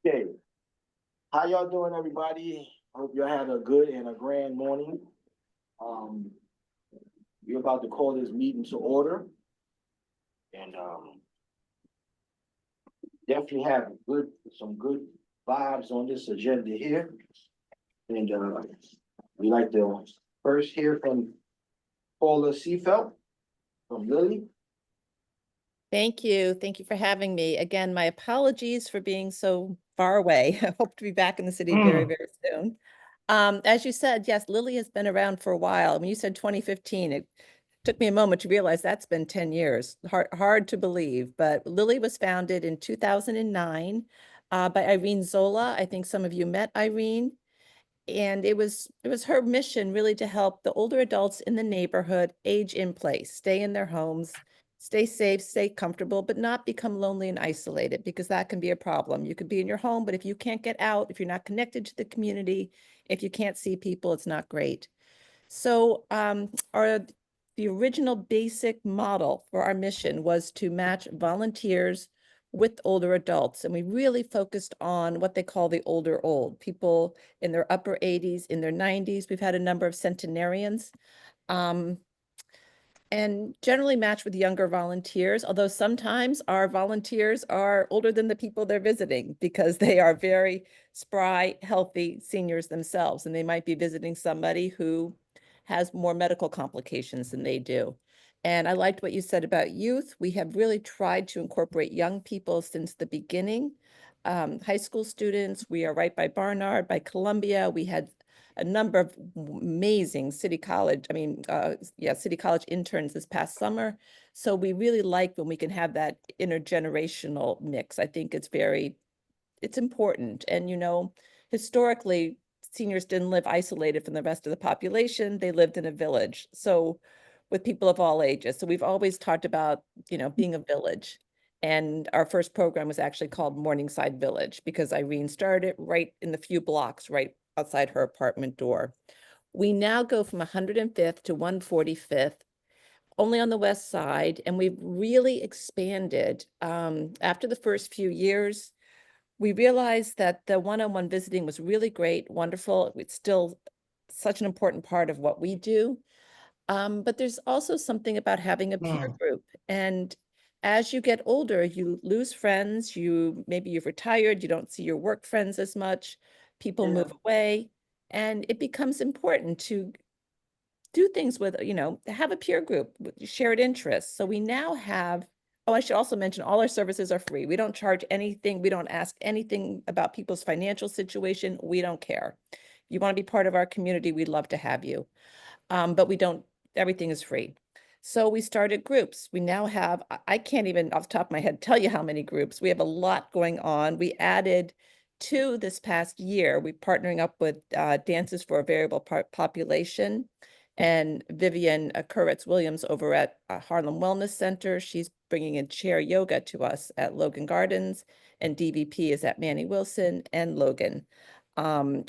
Okay, how y'all doing, everybody? Hope y'all had a good and a grand morning. Um, we're about to call this meeting to order, and definitely have some good vibes on this agenda here. And we like to first hear from Paula Seafelt from Lilly. Thank you. Thank you for having me. Again, my apologies for being so far away. I hope to be back in the city very, very soon. As you said, yes, Lilly has been around for a while. When you said 2015, it took me a moment to realize that's been 10 years. Hard to believe, but Lilly was founded in 2009 by Irene Zola. I think some of you met Irene. And it was her mission really to help the older adults in the neighborhood age in place, stay in their homes, stay safe, stay comfortable, but not become lonely and isolated, because that can be a problem. You could be in your home, but if you can't get out, if you're not connected to the community, if you can't see people, it's not great. So the original basic model for our mission was to match volunteers with older adults. And we really focused on what they call the older old, people in their upper 80s, in their 90s. We've had a number of centenarians. And generally match with younger volunteers, although sometimes our volunteers are older than the people they're visiting because they are very spry, healthy seniors themselves, and they might be visiting somebody who has more medical complications than they do. And I liked what you said about youth. We have really tried to incorporate young people since the beginning. High school students, we are right by Barnard, by Columbia. We had a number of amazing city college interns this past summer. So we really like when we can have that intergenerational mix. I think it's important. And, historically, seniors didn't live isolated from the rest of the population. They lived in a village. So with people of all ages. So we've always talked about, being a village. And our first program was actually called Morningside Village because Irene started it right in the few blocks right outside her apartment door. We now go from 105th to 145th, only on the west side, and we've really expanded. After the first few years, we realized that the one-on-one visiting was really great, wonderful. It's still such an important part of what we do. But there's also something about having a peer group. And as you get older, you lose friends, maybe you've retired, you don't see your work friends as much, people move away, and it becomes important to do things with, have a peer group with shared interests. So we now have, oh, I should also mention all our services are free. We don't charge anything. We don't ask anything about people's financial situation. We don't care. If you want to be part of our community, we'd love to have you. But we don't, everything is free. So we started groups. We now have, I can't even off the top of my head tell you how many groups. We have a lot going on. We added 2 this past year. We're partnering up with Dances for a Variable Population and Vivian Kuritz-Williams over at Harlem Wellness Center. She's bringing in chair yoga to us at Logan Gardens, and DVP is at Manny Wilson and Logan.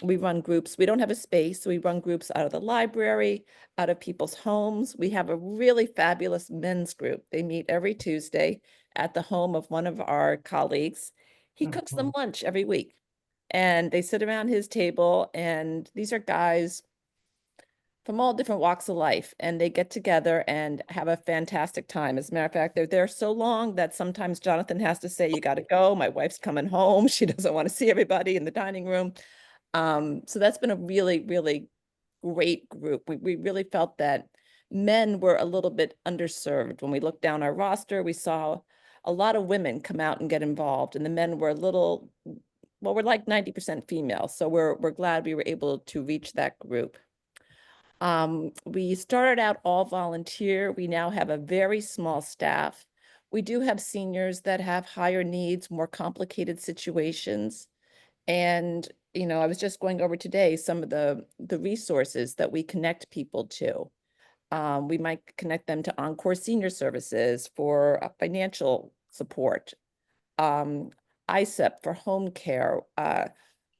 We run groups. We don't have a space, so we run groups out of the library, out of people's homes. We have a really fabulous men's group. They meet every Tuesday at the home of one of our colleagues. He cooks them lunch every week, and they sit around his table, and these are guys from all different walks of life, and they get together and have a fantastic time. As a matter of fact, they're there so long that sometimes Jonathan has to say, "You got to go. My wife's coming home. She doesn't want to see everybody in the dining room." So that's been a really, really great group. We really felt that men were a little bit underserved. When we looked down our roster, we saw a lot of women come out and get involved, and the men were we're like 90% female. So we're glad we were able to reach that group. We started out all volunteer. We now have a very small staff. We do have seniors that have higher needs, more complicated situations. And, I was just going over today some of the resources that we connect people to. We might connect them to Encore Senior Services for financial support, ISEP for home care,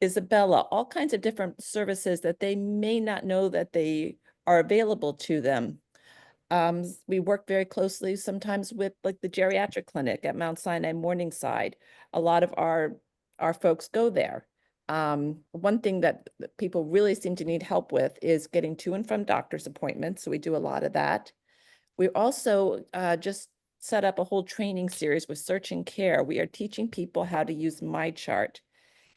Isabella, all kinds of different services that they may not know that they are available to them. We work very closely sometimes with like the geriatric clinic at Mount Sinai Morningside. A lot of our our folks go there. One thing that people really seem to need help with is getting to and from doctor's appointments. So we do a lot of that. We also just set up a whole training series with Search and Care. We are teaching people how to use MyChart.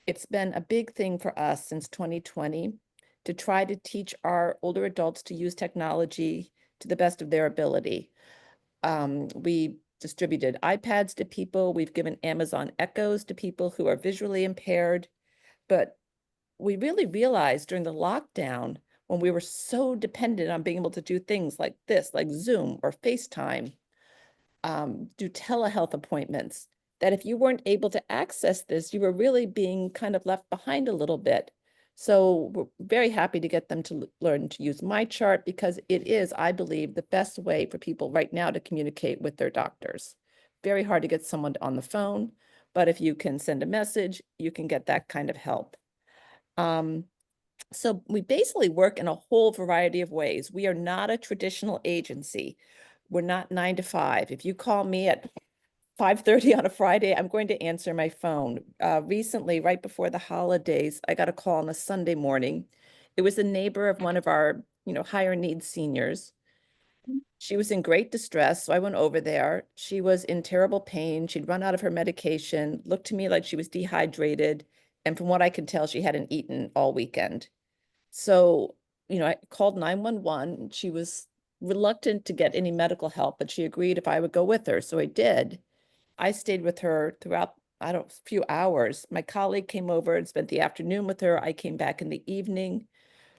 It's been a big thing for us since 2020 to try to teach our older adults to use technology to the best of their ability. We distributed iPads to people. We've given Amazon Echoes to people who are visually impaired. But we really realized during the lockdown, when we were so dependent on being able to do things like this, like Zoom or FaceTime, do telehealth appointments, that if you weren't able to access this, you were really being kind of left behind a little bit. So we're very happy to get them to learn to use MyChart because it is, I believe, the best way for people right now to communicate with their doctors. Very hard to get someone on the phone, but if you can send a message, you can get that kind of help. So we basically work in a whole variety of ways. We are not a traditional agency. We're not 9 to 5. If you call me at 5:30 on a Friday, I'm going to answer my phone. Recently, right before the holidays, I got a call on a Sunday morning. It was a neighbor of one of our, higher needs seniors. She was in great distress, so I went over there. She was in terrible pain. She'd run out of her medication, looked to me like she was dehydrated, and from what I could tell, she hadn't eaten all weekend. So, I called 911. She was reluctant to get any medical help, but she agreed if I would go with her. So I did. I stayed with her throughout, a few hours. My colleague came over and spent the afternoon with her. I came back in the evening.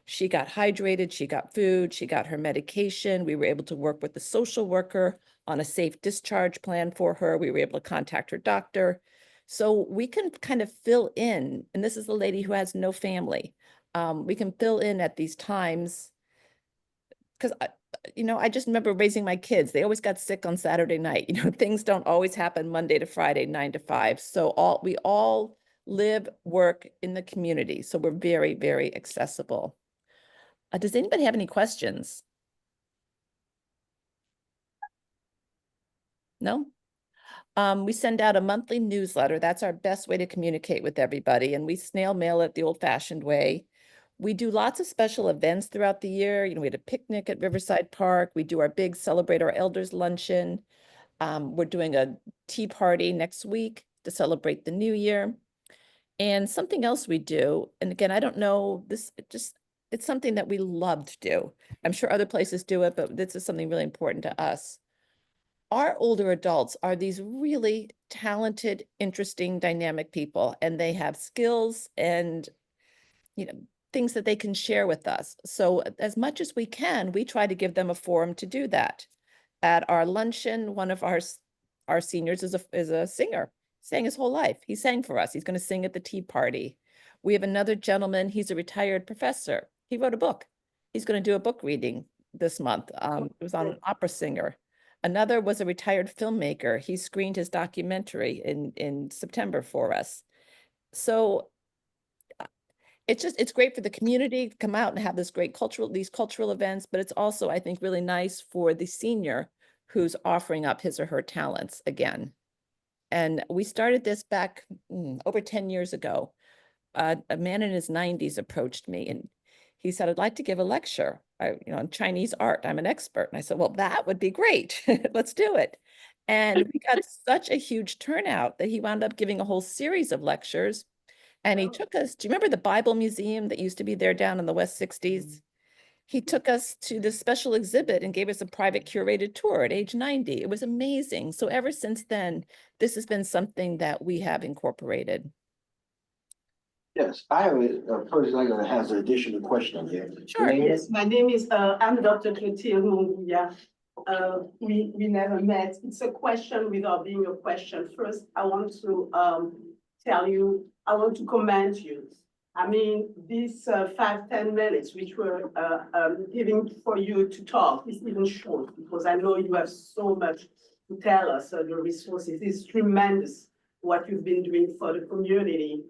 She got hydrated, she got food, she got her medication. We were able to work with the social worker on a safe discharge plan for her. We were able to contact her doctor. So we can kind of fill in, and this is the lady who has no family. We can fill in at these times because I just remember raising my kids. They always got sick on Saturday night. Things don't always happen Monday to Friday, 9 to 5. So we all live, work in the community. So we're very, very accessible. Does anybody have any questions? No? We send out a monthly newsletter. That's our best way to communicate with everybody. And we snail mail it the old-fashioned way. We do lots of special events throughout the year. We had a picnic at Riverside Park. We do our big Celebrate Our Elders luncheon. We're doing a tea party next week to celebrate the new year. And something else we do, and again, I don't know, it's something that we love to do. I'm sure other places do it, but this is something really important to us. Our older adults are these really talented, interesting, dynamic people, and they have skills and things that they can share with us. So as much as we can, we try to give them a forum to do that. At our luncheon, one of our seniors is a singer, sang his whole life. He sang for us. He's going to sing at the tea party. We have another gentleman, he's a retired professor. He wrote a book. He's going to do a book reading this month. It was on an opera singer. Another was a retired filmmaker. He screened his documentary in September for us. So it's great for the community to come out and have these cultural events, but it's also, I think, really nice for the senior who's offering up his or her talents again. And we started this back over 10 years ago. A man in his 90s approached me and he said, I'd like to give a lecture on Chinese art. I'm an expert. And I said, well, that would be great. Let's do it. And we got such a huge turnout that he wound up giving a whole series of lectures. And he took us, do you remember the Bible Museum that used to be there down in the West 60s? He took us to this special exhibit and gave us a private curated tour at age 90. It was amazing. So ever since then, this has been something that we have incorporated. Yes, I have a person that has an additional question here. Sure. Yes, my name is, I'm Dr. Clotilde Monguia. We never met. It's a question without being a question. First, I want to tell you, I want to commend you. I mean, these 5-10 minutes which we're giving for you to talk is even short because I know you have so much to tell us. The resources is tremendous what you've been doing for the community.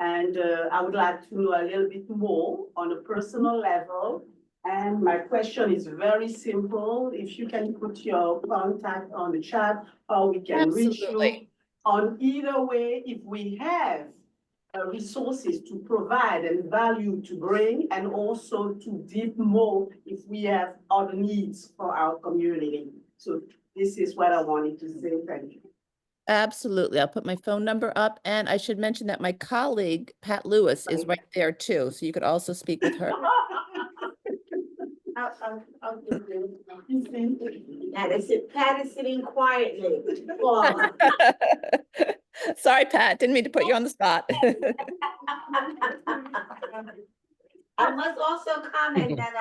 And I would like to know a little bit more on a personal level. And my question is very simple. If you can put your contact on the chat, or we can reach you on either way. If we have resources to provide and value to bring, and also to deep more if we have other needs for our community. So this is what I wanted to say. Thank you. Absolutely. I'll put my phone number up, and I should mention that my colleague, Pat Lewis, is right there too. So you could also speak with her. I'll give you. Pat is sitting quietly. Paula. Sorry, Pat, didn't mean to put you on the spot. I must also comment that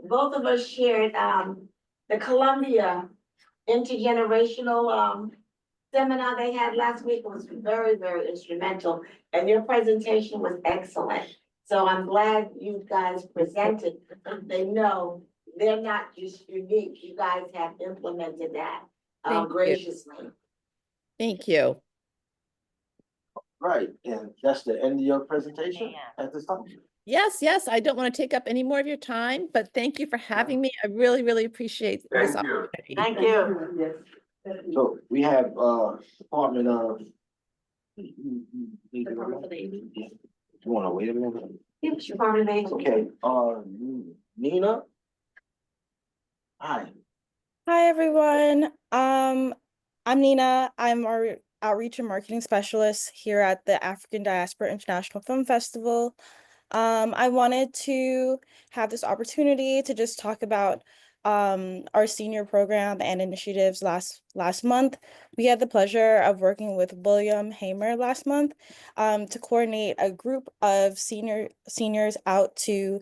both of us shared the Columbia intergenerational seminar they had last week. Was very, very instrumental, and your presentation was excellent. So I'm glad you guys presented. They know they're not just unique. You guys have implemented that Thank you. graciously. Thank you. Right, and that's the end of your presentation at this time? Yes, yes, I don't want to take up any more of your time, but thank you for having me. I really, really appreciate this opportunity. Thank you. Yes. So we have Department of. You wanna wait a minute? Yes, you're part of the- Okay, Nina? Hi. Hi, everyone. I'm Nina. I'm our outreach and marketing specialist here at the African Diaspora International Film Festival. I wanted to have this opportunity to just talk about our senior program and initiatives last month. We had the pleasure of working with William Hamer last month to coordinate a group of seniors out to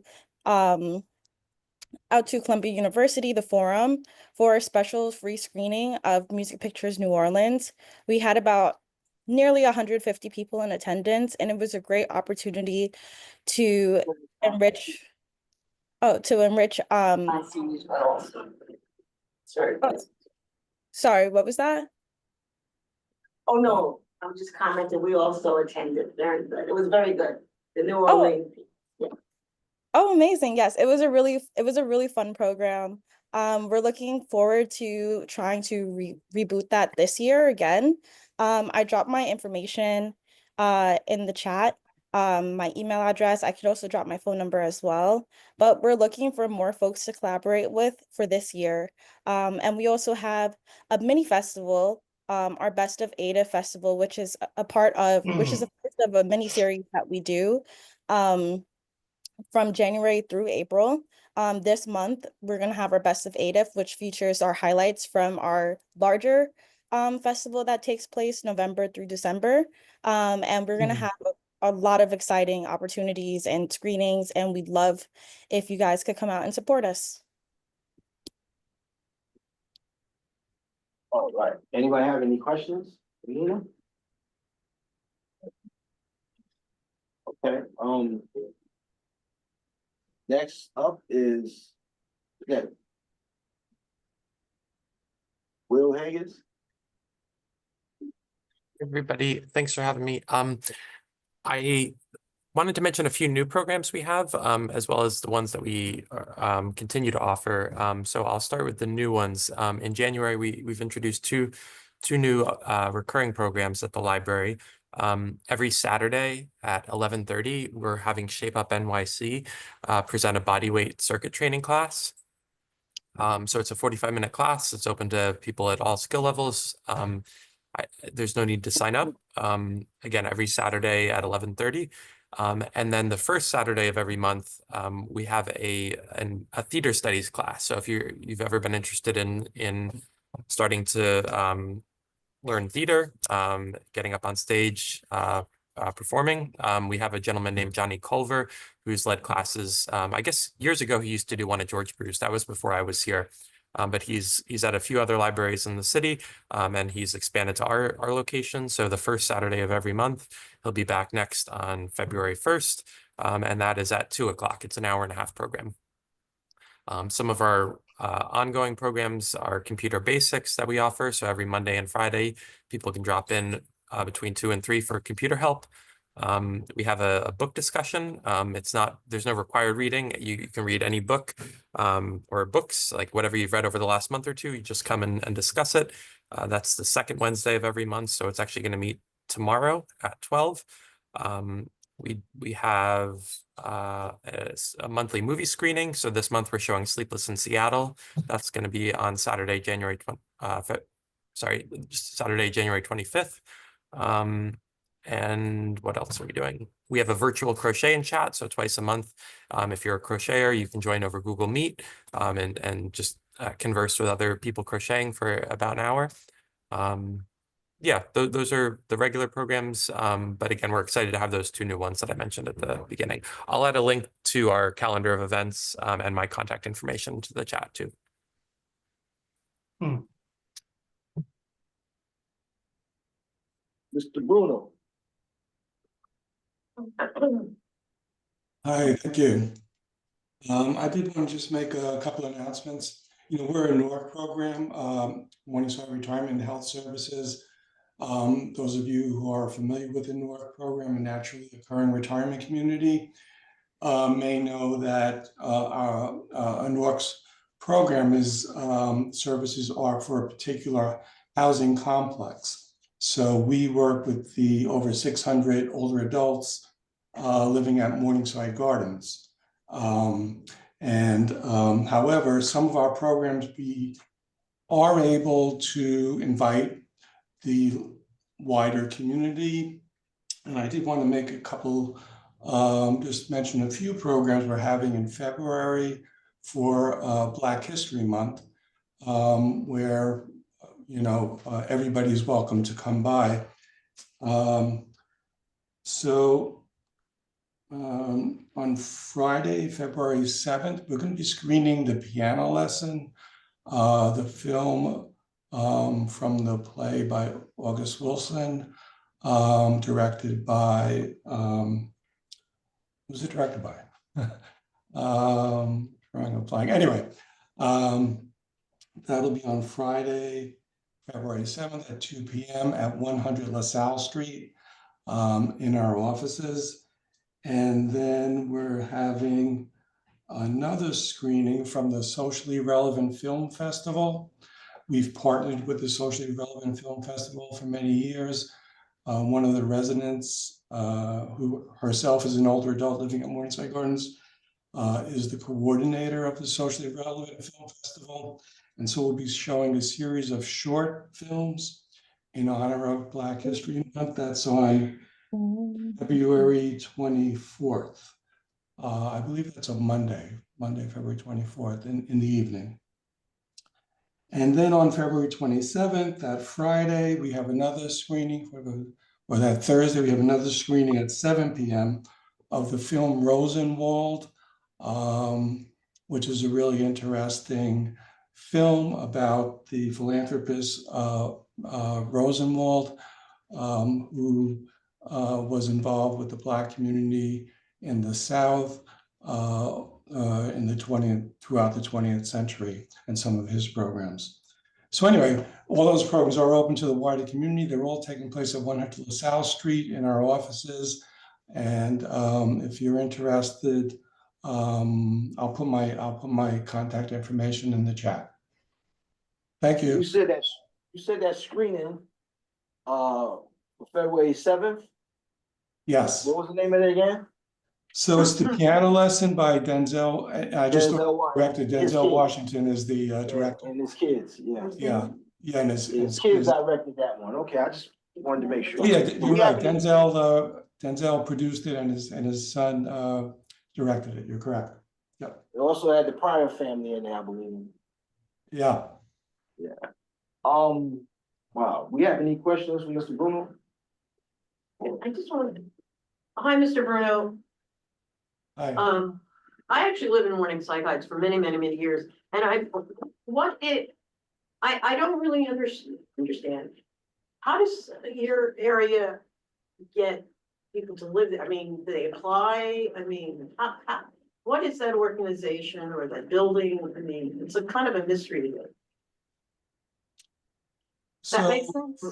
Columbia University, the Forum, for a special free screening of Music Pictures New Orleans. We had about nearly 150 people in attendance, and it was a great opportunity to enrich. Sorry. Sorry, what was that? Oh, no, I'm just commenting. We also attended. Very good. It was very good. The New Orleans. Oh, amazing. Yes, it was a really fun program. We're looking forward to trying to reboot that this year again. I dropped my information in the chat, my email address. I could also drop my phone number as well. But we're looking for more folks to collaborate with for this year. And we also have a mini festival, our Best of Ada festival, which is a part of a mini series that we do. From January through April. This month, we're going to have our Best of Ada, which features our highlights from our larger festival that takes place November through December. And we're going to have a lot of exciting opportunities and screenings, and we'd love if you guys could come out and support us. All right, anybody have any questions? Nina? Okay, next up is, okay. Will Higgins? Everybody, thanks for having me. I wanted to mention a few new programs we have, as well as the ones that we continue to offer. So I'll start with the new ones. In January, we've introduced two new recurring programs at the library. Every Saturday at 11:30, we're having Shape Up NYC present a bodyweight circuit training class. So it's a 45-minute class. It's open to people at all skill levels. There's no need to sign up. Again, every Saturday at 11:30. And then the first Saturday of every month, we have a theater studies class. So if you've ever been interested in starting to learn theater, getting up on stage, performing. We have a gentleman named Johnny Culver who's led classes. I guess years ago he used to do one at George Bruce. That was before I was here. But he's at a few other libraries in the city, and he's expanded to our location. So the first Saturday of every month, he'll be back next on February 1st, and that is at 2 o'clock. It's an hour-and-a-half program. Some of our ongoing programs are computer basics that we offer. So every Monday and Friday, people can drop in between 2 and 3 for computer help. We have a book discussion. There's no required reading. You can read any book or books, like whatever you've read over the last month or two. You just come and discuss it. That's the second Wednesday of every month. So it's actually going to meet tomorrow at 12. We have a monthly movie screening. So this month we're showing Sleepless in Seattle. That's going to be on Saturday, Saturday, January 25th. And what else are we doing? We have a virtual crochet and chat. So twice a month, if you're a crocheter, you can join over Google Meet and just converse with other people crocheting for about an hour. Yeah, those are the regular programs. But again, we're excited to have those two new ones that I mentioned at the beginning. I'll add a link to our calendar of events and my contact information to the chat too. Mr. Bruno. Hi, thank you. I did want to just make a couple of announcements. You know, we're a NORC program, Morningside Retirement and Health Services. Those of you who are familiar with the NORC program, a naturally occurring retirement community, may know that a NORC's program is services are for a particular housing complex. So we work with the over 600 older adults living at Morningside Gardens. However, some of our programs, we are able to invite the wider community. And I did want to make a couple, just mention a few programs we're having in February for Black History Month, where, you know, everybody's welcome to come by. On Friday, February 7th, we're going to be screening The Piano Lesson, the film from the play by August Wilson, directed by, who's it directed by? Drawing a blank. Anyway, that'll be on Friday, February 7th at 2 p.m. at 100 LaSalle Street in our offices. And then we're having another screening from the Socially Relevant Film Festival. We've partnered with the Socially Relevant Film Festival for many years. One of the residents, who herself is an older adult living at Morningside Gardens, is the coordinator of the Socially Relevant Film Festival. And so we'll be showing a series of short films in honor of Black History Month. That's on February 24th. I believe that's a Monday, February 24th in the evening. And then on February 27th, that Friday, we have another screening or that Thursday, we have another screening at 7 p.m. of the film Rosenwald, which is a really interesting film about the philanthropist Rosenwald, who was involved with the Black community in the South throughout the 20th century, and some of his programs. So anyway, all those programs are open to the wider community. They're all taking place at 100 LaSalle Street in our offices. And if you're interested, I'll put my contact information in the chat. Thank you. You said that screening for February 7th. Yes. What was the name of it again? So it's The Piano Lesson by Denzel. I just corrected. Denzel Washington is the director. And his kids, yeah. Yeah, and his kids directed that one. Okay, I just wanted to make sure. Oh, yeah, you're right. Denzel produced it, and his son directed it. You're correct. Yep. They also had the Pryor family in there, I believe. Yeah. Yeah. Wow. We have any questions for Mr. Bruno? I just wanted. Hi, Mr. Bruno. Hi. I actually live in Morningside Heights for many, many, many years, and I don't really understand. How does your area get people to live there? I mean, do they apply? I mean, what is that organization or that building? I mean, it's a kind of a mystery to me. That makes sense?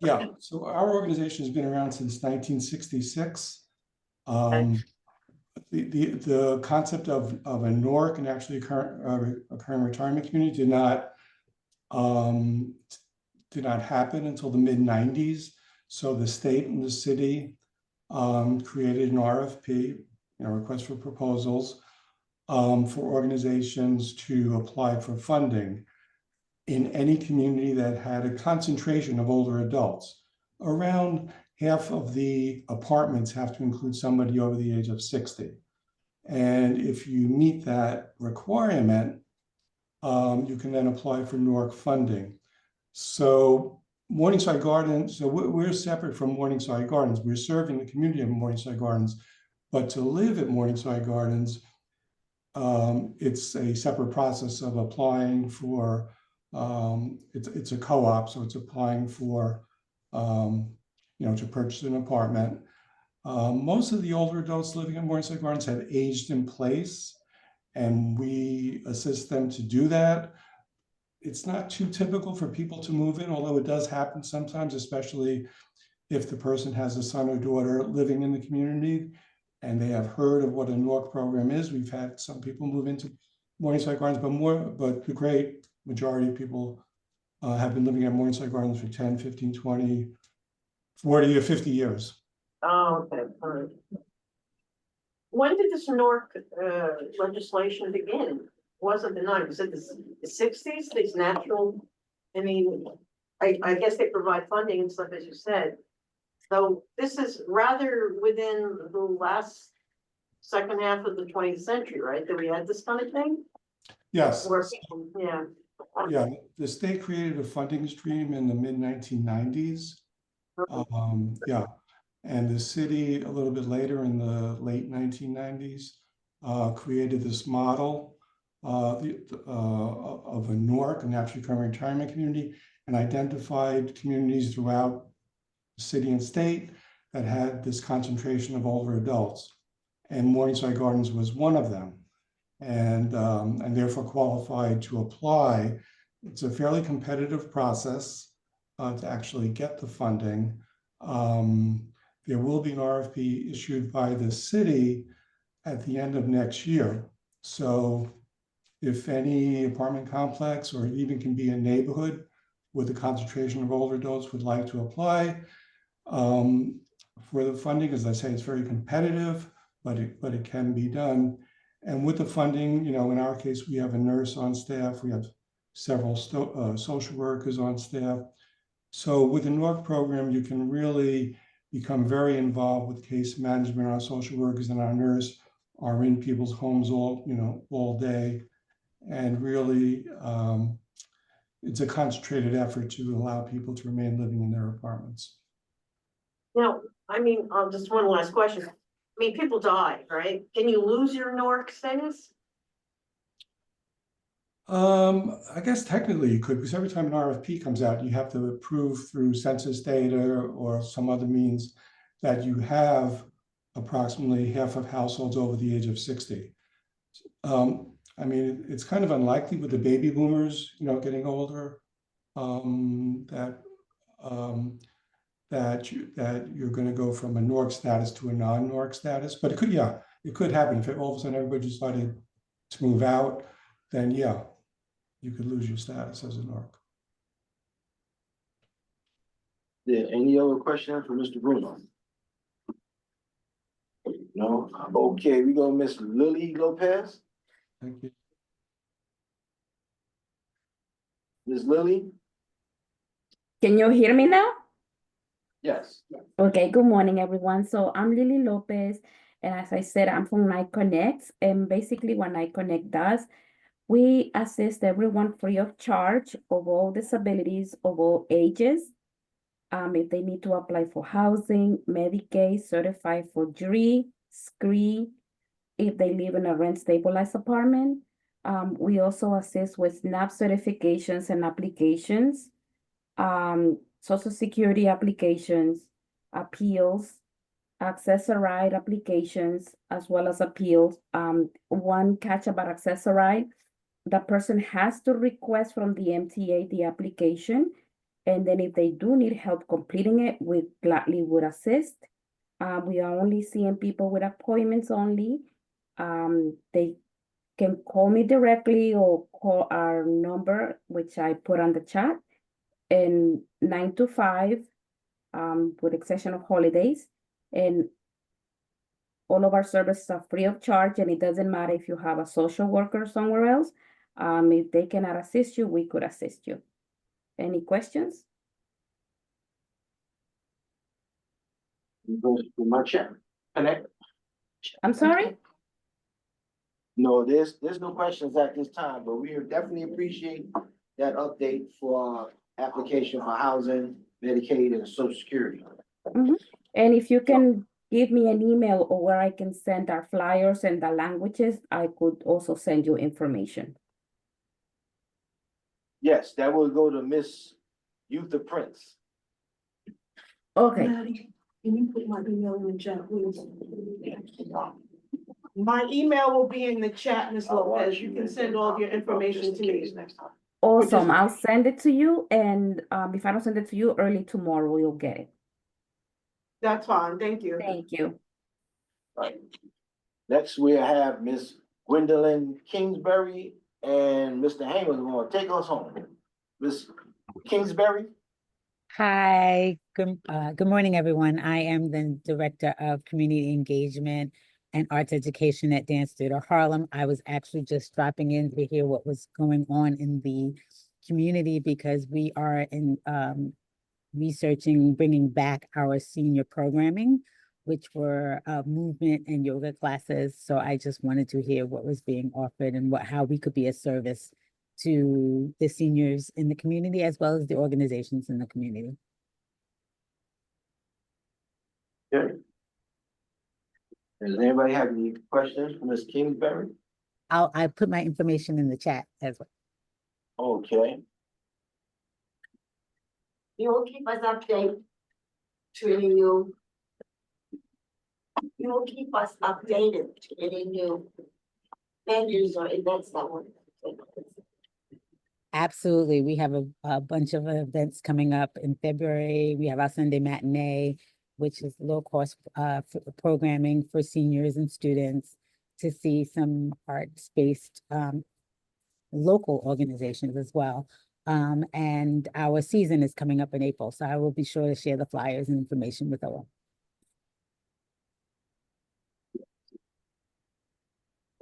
Yeah, so our organization has been around since 1966. The concept of a NORC, and actually occurring retirement community, did not happen until the mid-90s. So the state and the city created an RFP, request for proposals, for organizations to apply for funding in any community that had a concentration of older adults. Around half of the apartments have to include somebody over the age of 60. And if you meet that requirement, you can then apply for NORC funding. So Morningside Gardens, so we're separate from Morningside Gardens. We're serving the community of Morningside Gardens, but to live at Morningside Gardens, it's a separate process of applying for, it's a co-op, so it's applying for, to purchase an apartment. Most of the older adults living in Morningside Gardens have aged in place, and we assist them to do that. It's not too typical for people to move in, although it does happen sometimes, especially if the person has a son or daughter living in the community and they have heard of what a NORC program is. We've had some people move into Morningside Gardens, but the great majority of people have been living at Morningside Gardens for 10, 15, 20, 40 or 50 years. Oh, okay, all right. When did this NORC legislation begin? Wasn't the 90s, was it the 60s, these natural, I mean, I guess they provide funding and stuff, as you said. So this is rather within the last second half of the 20th century, right, that we had this kind of thing? Yes. Yeah. Yeah, the state created a funding stream in the mid-1990s. Yeah, and the city a little bit later in the late 1990s created this model of a NORC, a naturally occurring retirement community, and identified communities throughout the city and state that had this concentration of older adults. And Morningside Gardens was one of them, and therefore qualified to apply. It's a fairly competitive process to actually get the funding. There will be an RFP issued by the city at the end of next year. So if any apartment complex or even can be a neighborhood with a concentration of older adults would like to apply for the funding, as I say, it's very competitive, but it can be done. And with the funding, in our case, we have a nurse on staff, we have several social workers on staff. So with the NORC program, you can really become very involved with case management. Our social workers and our nurse are in people's homes all day. And really, it's a concentrated effort to allow people to remain living in their apartments. Now, I mean, just one last question. I mean, people die, right? Can you lose your NORC status? I guess technically you could, because every time an RFP comes out, you have to prove through census data or some other means that you have approximately half of households over the age of 60. I mean, it's kind of unlikely with the baby boomers, getting older, that you're going to go from a NORC status to a non-NORC status. But it could happen if all of a sudden everybody decided to move out. Then you could lose your status as a NORC. Yeah, any other questions for Mr. Bruno? No? Okay, we go Miss Lily Lopez. Thank you. Ms. Lily? Can you hear me now? Yes. Okay, good morning, everyone. So I'm Lily Lopez, and as I said, I'm from Night Connect, and basically what Night Connect does, we assist everyone free of charge of all disabilities of all ages. If they need to apply for housing, Medicaid, certified for DRE, SCRE, if they live in a rent-stabilized apartment. We also assist with SNAP certifications and applications, Social Security applications, appeals, accessory applications, as well as appeals. One catch about accessory, the person has to request from the MTA the application, and then if they do need help completing it, we gladly would assist. We are only seeing people with appointments only. They can call me directly or call our number, which I put on the chat, and 9 to 5, with exception of holidays. And All of our services are free of charge, and it doesn't matter if you have a social worker somewhere else. If they cannot assist you, we could assist you. Any questions? Goes to my chat. Connect. I'm sorry? No, there's no questions at this time, but we definitely appreciate that update for application for housing, Medicaid, and Social Security. Mhm. And if you can give me an email or where I can send our flyers and the languages, I could also send you information. Yes, that will go to Miss Yutha Prince. Okay, Maddie, can you put my email in the chat, please? My email will be in the chat, Ms. Lopez. You can send all of your information to me. awesome. I'll send it to you, and if I don't send it to you early tomorrow, you'll get it. That's fine, thank you. Thank you. Next, we have Miss Gwendolyn Kingsbury and Mr. Hamer going to take us home. Miss Kingsbury? Hi, good morning, everyone. I am the Director of Community Engagement and Arts Education at Dance Theater Harlem. I was actually just dropping in to hear what was going on in the community because we are in researching bringing back our senior programming, which were movement and yoga classes. So I just wanted to hear what was being offered and how we could be a service to the seniors in the community as well as the organizations in the community. Okay. Does anybody have any questions for Ms. Kingsbury? I put my information in the chat as well. Okay. You will keep us updated to any new. You will keep us updated to any new venues or events that will take place. Absolutely. We have a bunch of events coming up in February. We have our Sunday matinee, which is low cost programming for seniors and students to see some arts-based local organizations as well. And our season is coming up in April, so I will be sure to share the flyers and information with all.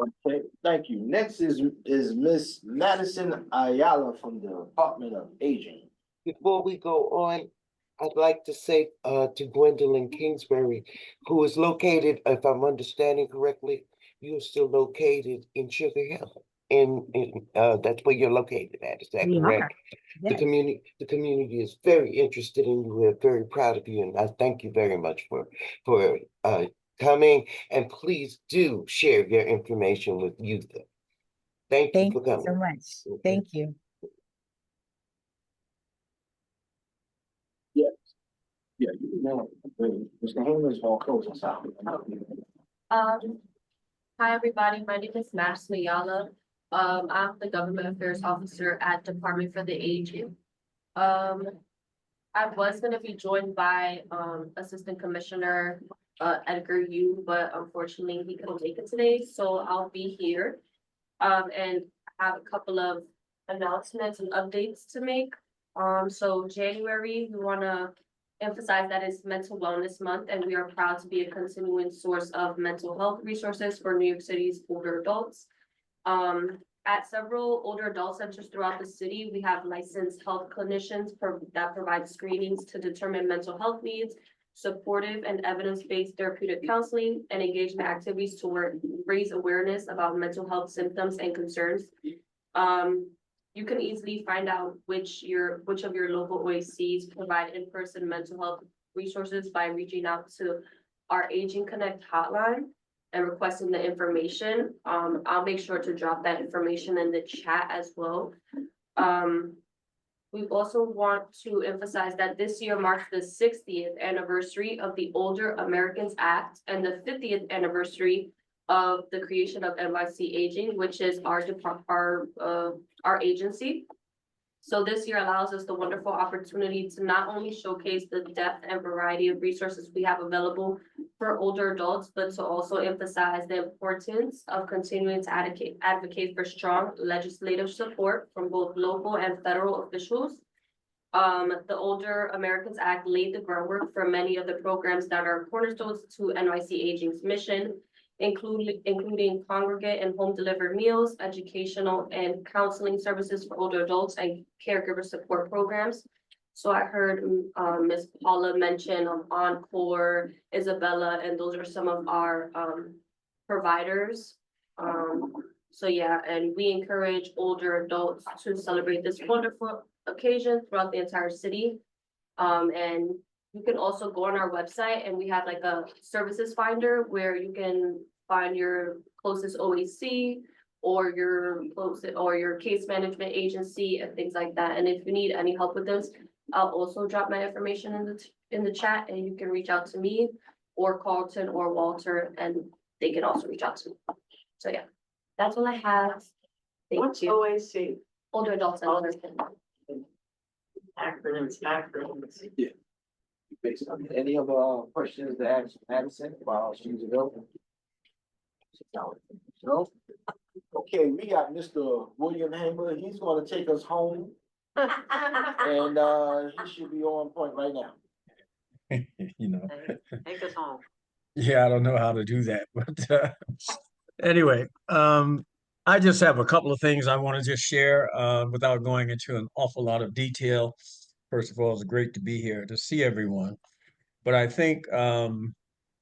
Okay, thank you. Next is Miss Madison Ayala from the Department of Aging. Before we go on, I'd like to say to Gwendolyn Kingsbury, who is located, if I'm understanding correctly, you're still located in Sugar Hill. That's where you're located at, is that correct? The community is very interested in you. We're very proud of you, and I thank you very much for coming. And please do share your information with youth. Thank you for coming. Thank you so much. Okay. Thank you. Yes. Yeah, you know, Mr. Hamer's gonna close us out. Hi, everybody. My name is Madison Ayala. I'm the Government Affairs Officer at Department for the Aging. I was gonna be joined by Assistant Commissioner Edgar Yu, but unfortunately he couldn't make it today, so I'll be here. And have a couple of announcements and updates to make. So January, we wanna emphasize that it's Mental Wellness Month, and we are proud to be a continuing source of mental health resources for New York City's older adults. At several older adult centers throughout the city, we have licensed health clinicians that provide screenings to determine mental health needs, supportive and evidence-based therapeutic counseling, and engagement activities to raise awareness about mental health symptoms and concerns. You can easily find out which of your local OACs provide in-person mental health resources by reaching out to our Aging Connect hotline and requesting the information. I'll make sure to drop that information in the chat as well. We also want to emphasize that this year marks the 60th anniversary of the Older Americans Act and the 50th anniversary of the creation of NYC Aging, which is our agency. So this year allows us the wonderful opportunity to not only showcase the depth and variety of resources we have available for older adults, but to also emphasize the importance of continuing to advocate for strong legislative support from both local and federal officials The Older Americans Act laid the groundwork for many of the programs that are cornerstones to NYC Aging's mission, including congregate and home delivered meals, educational and counseling services for older adults, and caregiver support programs. So I heard Ms. Paula mention Encore, Isabella, and those are some of our providers. So yeah, and we encourage older adults to celebrate this wonderful occasion throughout the entire city. And you can also go on our website and we have like a services finder where you can find your closest OAC or your case management agency and things like that. And if you need any help with this, I'll also drop my information in the chat and you can reach out to me or Carlton or Walter and they can also reach out to me. So yeah, that's all I have. Thank What's you. OAC? Older adults and others. Acronyms. Based on any of questions to ask Madison while she's available? No? Okay, we got Mr. William Hammer. He's gonna take us home and he should be on point right now. You know, Take us home. yeah, I don't know how to do that, but anyway, I just have a couple of things I want to just share without going into an awful lot of detail. First of all, it's great to be here to see everyone. But I think, I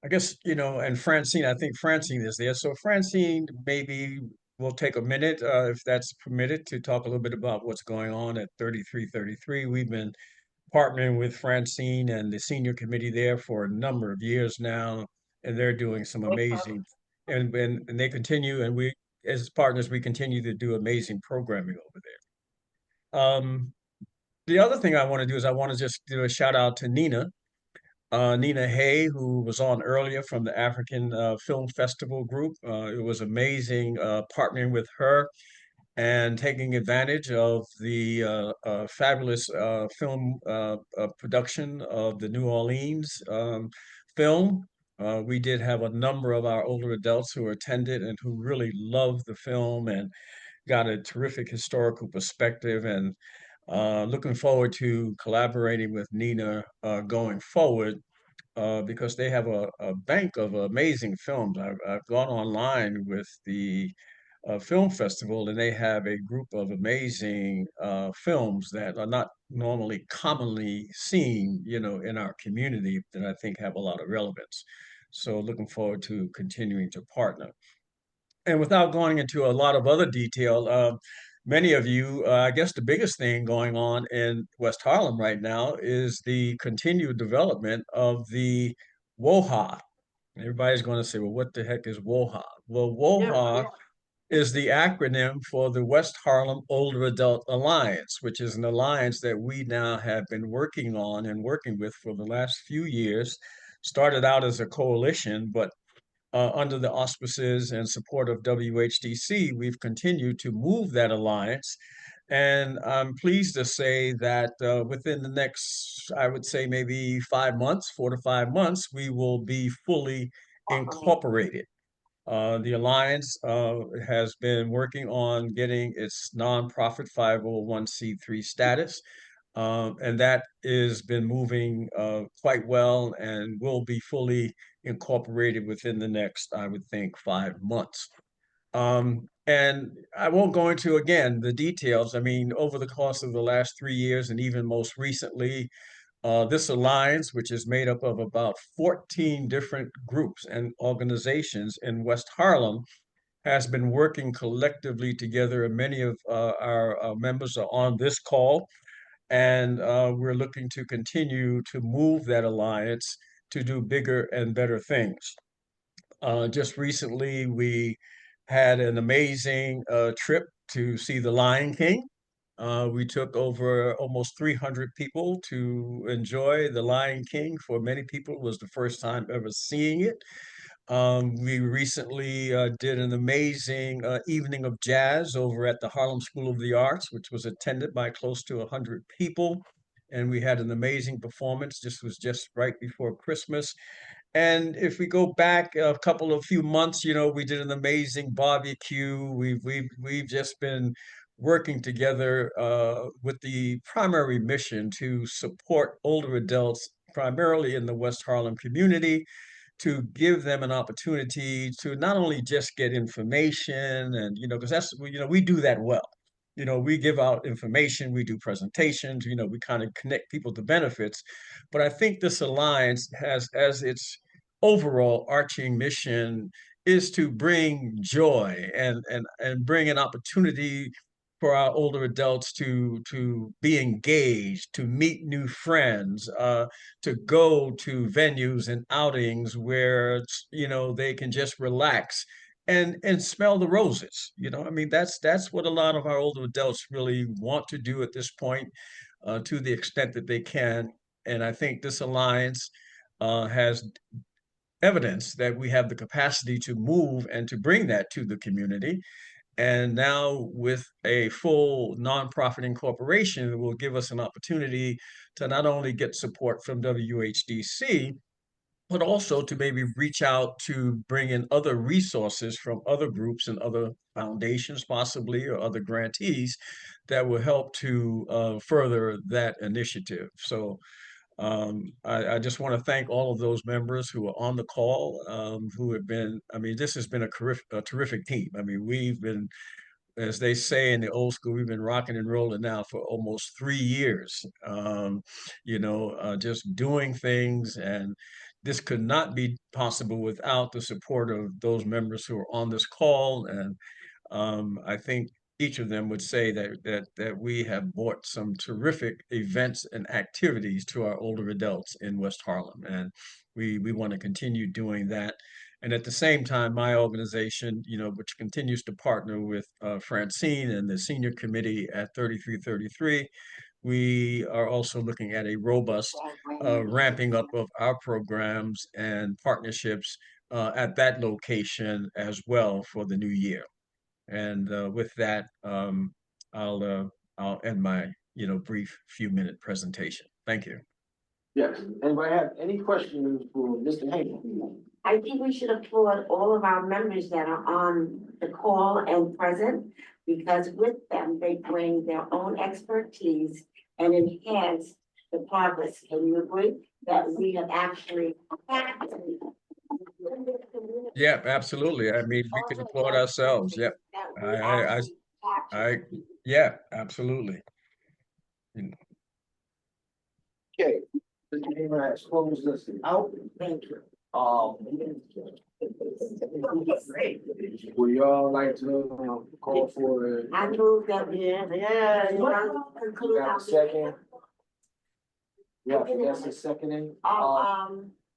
guess, you know, and Francine, I think Francine is there. So Francine, maybe we'll take a minute, if that's permitted, to talk a little bit about what's going on at 3333. We've been partnering with Francine and the senior committee there for a number of years now, and they're doing some amazing, and they continue, and we, as partners, we continue to do amazing programming over there. The other thing I want to do is I want to just do a shout out to Nina Hay, who was on earlier from the African Film Festival group. It was amazing partnering with her and taking advantage of the fabulous film production of the New Orleans film. We did have a number of our older adults who attended and who really loved the film and got a terrific historical perspective, and looking forward to collaborating with Nina going forward because they have a bank of amazing films. I've gone online with the film festival and they have a group of amazing films that are not normally commonly seen, you know, in our community that I think have a lot of relevance. So looking forward to continuing to partner. And without going into a lot of other detail, many of you, I guess the biggest thing going on in West Harlem right now is the continued development of the WOHA. Everybody's going to say, well, what the heck is WOHA? Well, WOHA is the acronym for the West Harlem Older Adult Alliance, which is an alliance that we now have been working on and working with for the last few years. Started out as a coalition, but under the auspices and support of WHDC, we've continued to move that alliance. And I'm pleased to say that within the next, I would say maybe 5 months, 4 to 5 months, we will be fully incorporated. The Alliance has been working on getting its nonprofit 501c3 status. And that has been moving quite well and will be fully incorporated within the next, I would think, 5 months. And I won't go into, again, the details. I mean, over the course of the last 3 years and even most recently, this alliance, which is made up of about 14 different groups and organizations in West Harlem, has been working collectively together, and many of our members are on this call. And we're looking to continue to move that alliance to do bigger and better things. Just recently, we had an amazing trip to see The Lion King. We took over almost 300 people to enjoy The Lion King. For many people, it was the first time ever seeing it. We recently did an amazing evening of jazz over at the Harlem School of the Arts, which was attended by close to 100 people. And we had an amazing performance. This was just right before Christmas. And if we go back a few months, you know, we did an amazing barbecue. We've just been working together with the primary mission to support older adults, primarily in the West Harlem community, to give them an opportunity to not only just get information and, because we do that well. We give out information, we do presentations, we kind of connect people to benefits. But I think this alliance has as its overall arching mission is to bring joy and bring an opportunity for our older adults to be engaged, to meet new friends, to go to venues and outings where they can just relax and smell the roses. I mean, that's what a lot of our older adults really want to do at this point, to the extent that they can. And I think this alliance has evidence that we have the capacity to move and to bring that to the community. And now with a full nonprofit incorporation, it will give us an opportunity to not only get support from WHDC, but also to maybe reach out to bring in other resources from other groups and other foundations, possibly, or other grantees that will help to further that initiative. So I just want to thank all of those members who are on the call, who have been, I mean, this has been a terrific team. I mean, we've been, as they say in the old school, we've been rocking and rolling now for almost 3 years, just doing things. And this could not be possible without the support of those members who are on this call. And I think each of them would say that we have brought some terrific events and activities to our older adults in West Harlem, and we want to continue doing that. And at the same time, my organization, which continues to partner with Francine and the senior committee at 3333, we are also looking at a robust ramping up of our programs and partnerships at that location as well for the new year. And with that, I'll end my brief few-minute presentation. Thank you. Yes, anybody have any questions for Mr. Hank? I think we should applaud all of our members that are on the call and present, because with them, they bring their own expertise and enhance the progress. Can you agree that we have actually? Yeah, absolutely. I mean, we can applaud ourselves. Yep. Yeah, absolutely. Okay, Mr. Hamer has closed us out. Thank you. Would y'all like to call for? I move that we, conclude Got our a second? Yeah, that's a seconding.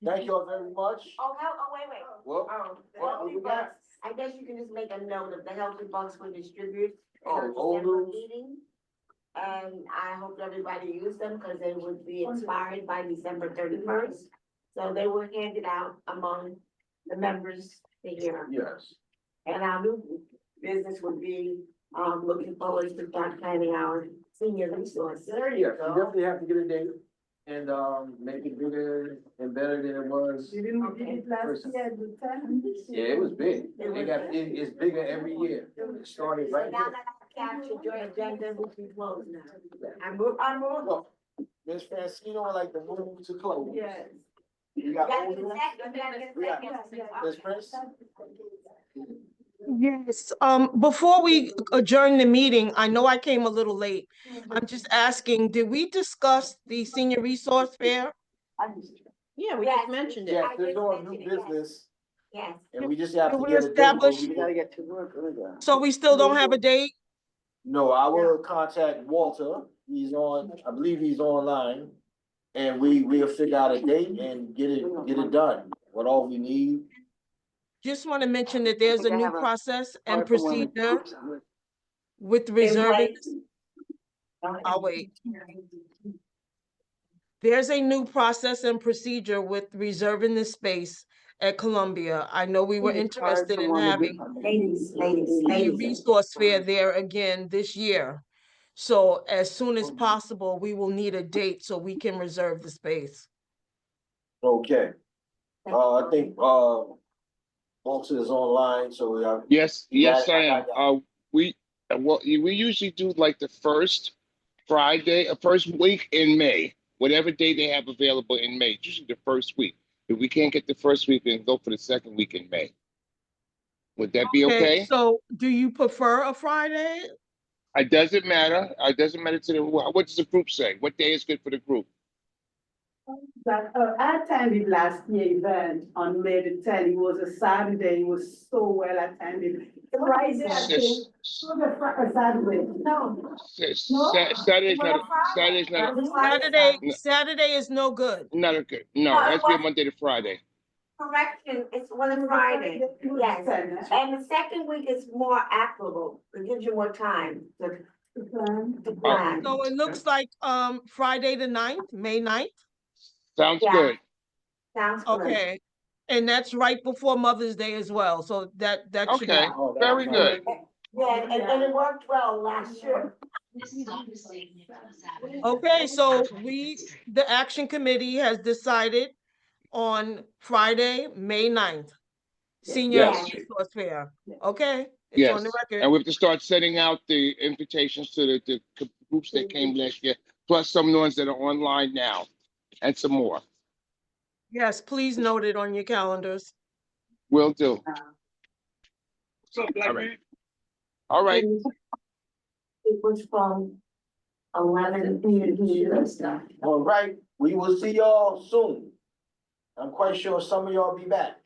Thank you all very much. Wait. What we got? I guess you can just make a note of the healthy bucks we distribute. Older. Meeting. And I hope everybody used them because they would be expired by December 31st. So they were handed out among the members here. Yes. And our new business would be, looking forward to start planning our senior resource. There you go. You definitely have to get a date and make it bigger and better than it was. You didn't did it last year at the time? Yeah, it was big. It's bigger every year. It started right Now here. that I've captured your agenda, we can close now. I move. Look, Ms. Francino would like to move to close. Yes. You got Yeah, older? Ms. Prince? Yes, before we adjourn the meeting, I know I came a little late. I'm just asking, did we discuss the senior resource fair? Yeah, we Yes. just mentioned it. Yes, there's no new business Yes. and we just have It to was get a date. established. We gotta get to work. So we still don't have a date? No, I will contact Walter. He's on, I believe he's online. And we'll figure out a date and get it done. What all we need. Just want to mention that there's a new process and procedure with reserving. I'll wait. There's a new process and procedure with reserving the space at Columbia. I know we were interested in having a resource fair there again this year. So as soon as possible, we will need a date so we can reserve the space. Okay. I think Walter is online, so we are. Yes, I am. we usually do like the first Friday, first week in May, whatever day they have available in May, usually the first week. If we can't get the first week, then go for the second week in May. Would that be okay? So do you prefer a Friday? It doesn't matter. It doesn't matter to the, what does the group say? What day is good for the group? That, I attended last year event on May the 10th. It was a Saturday. It was so well attended. Friday, I think. It was a Saturday. No. Saturday's not, Saturday's not, Saturday is no good. not a good, no, it has to be a Monday to Friday. Correction, it's on a Friday, yes, and the second week is more applicable, it gives you more time to plan. So it looks like, Friday the 9th, May 9th? Sounds Yeah. good. Sounds good. Okay, and that's right before Mother's Day as well, so that should be. Okay, very good. Yeah, and it worked well last year. Okay, so the action committee has decided on Friday, May 9th. Senior Yes. Resource Fair, okay? It's on the Yes, record. and we have to start sending out the invitations to the groups that came last year, plus some ones that are online now, and some more. Yes, please note it on your calendars. Will do. All right. All right. It was from 11 p.m. All right, we will see y'all soon. I'm quite sure some of y'all be back.